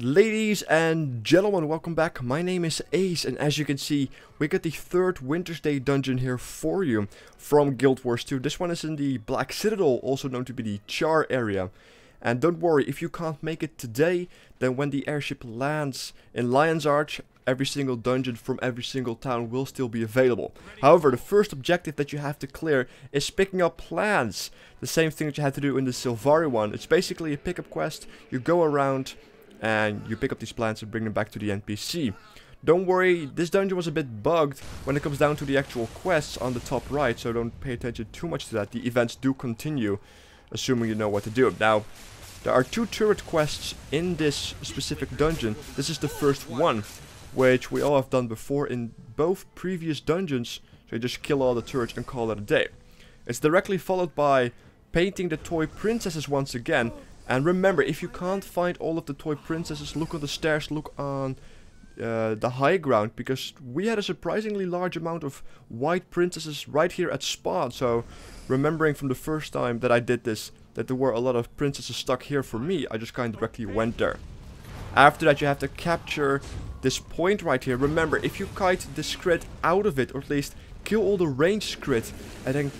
Ladies and gentlemen, welcome back. My name is Ace, and as you can see, we got the third Wintersday dungeon here for you from Guild Wars 2. This one is in the Black Citadel, also known to be the Char area. And don't worry, if you can't make it today, then when the airship lands in Lion's Arch, every single dungeon from every single town will still be available. However, the first objective that you have to clear is picking up plants. The same thing that you had to do in the Sylvari one. It's basically a pickup quest. You go around and you pick up these plants and bring them back to the NPC. Don't worry, this dungeon was a bit bugged when it comes down to the actual quests on the top right, so don't pay attention too much to that. The events do continue, assuming you know what to do. Now, there are two turret quests in this specific dungeon. This is the first one, which we all have done before in both previous dungeons. So you just kill all the turrets and call it a day. It's directly followed by painting the toy princesses once again. And remember, if you can't find all of the toy princesses, look on the stairs, look on the high ground, because we had a surprisingly large amount of white princesses right here at spawn. So, remembering from the first time that I did this, that there were a lot of princesses stuck here for me, I just kind of directly went there. After that, you have to capture this point right here. Remember, if you kite the scrid out of it, or at least kill all the ranged scrid, and then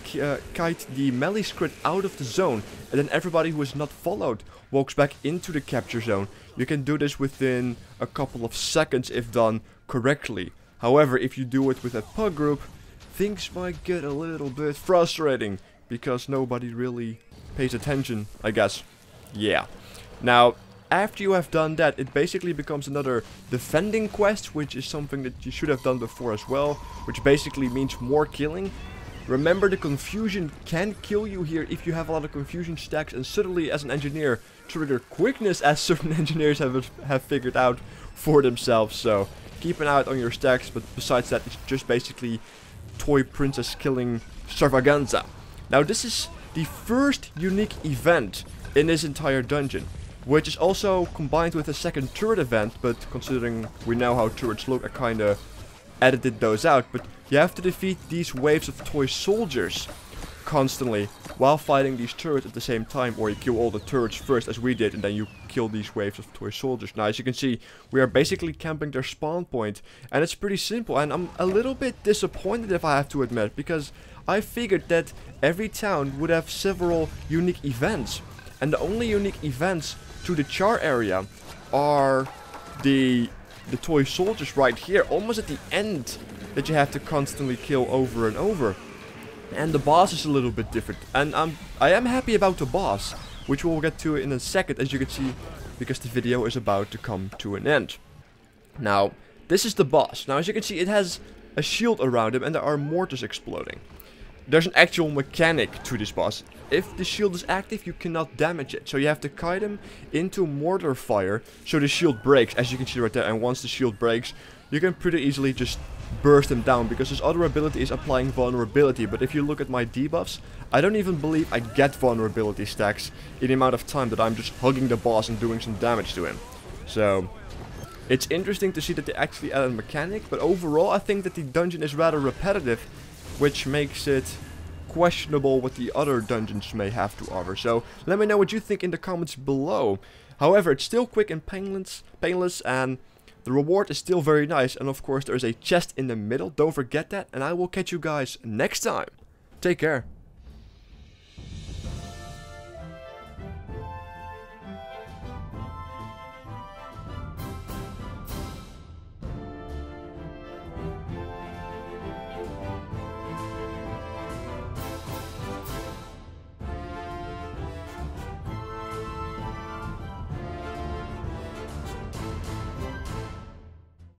kite the melee scrid out of the zone, and then everybody who is not followed walks back into the capture zone. You can do this within a couple of seconds if done correctly. However, if you do it with a pug group, things might get a little bit frustrating, because nobody really pays attention, I guess. Yeah. Now, after you have done that, it basically becomes another defending quest, which is something that you should have done before as well, which basically means more killing. Remember, the confusion can kill you here if you have a lot of confusion stacks, and suddenly as an engineer trigger quickness, as certain engineers have figured out for themselves. So keep an eye out on your stacks, but besides that, it's just basically toy princess killing extravaganza. Now, this is the first unique event in this entire dungeon, which is also combined with a second turret event, but considering we know how turrets look, I kinda edited those out. But you have to defeat these waves of toy soldiers constantly while fighting these turrets at the same time, or you kill all the turrets first as we did, and then you kill these waves of toy soldiers. Now, as you can see, we are basically camping their spawn point, and it's pretty simple, and I'm a little bit disappointed, if I have to admit, because I figured that every town would have several unique events, and the only unique events to the Char area are the toy soldiers right here, almost at the end, that you have to constantly kill over and over. And the boss is a little bit different, and I am happy about the boss, which we'll get to in a second, as you can see, because the video is about to come to an end. Now, this is the boss. Now, as you can see, it has a shield around him, and there are mortars exploding. There's an actual mechanic to this boss. If the shield is active, you cannot damage it. So you have to kite him into mortar fire, so the shield breaks, as you can see right there. And once the shield breaks, you can pretty easily just burst him down, because his other ability is applying vulnerability. But if you look at my debuffs, I don't even believe I get vulnerability stacks in the amount of time that I'm just hugging the boss and doing some damage to him. So it's interesting to see that they actually added a mechanic, but overall I think that the dungeon is rather repetitive, which makes it questionable what the other dungeons may have to offer. So let me know what you think in the comments below. However, it's still quick and painless, and the reward is still very nice. And of course, there is a chest in the middle. Don't forget that. And I will catch you guys next time. Take care.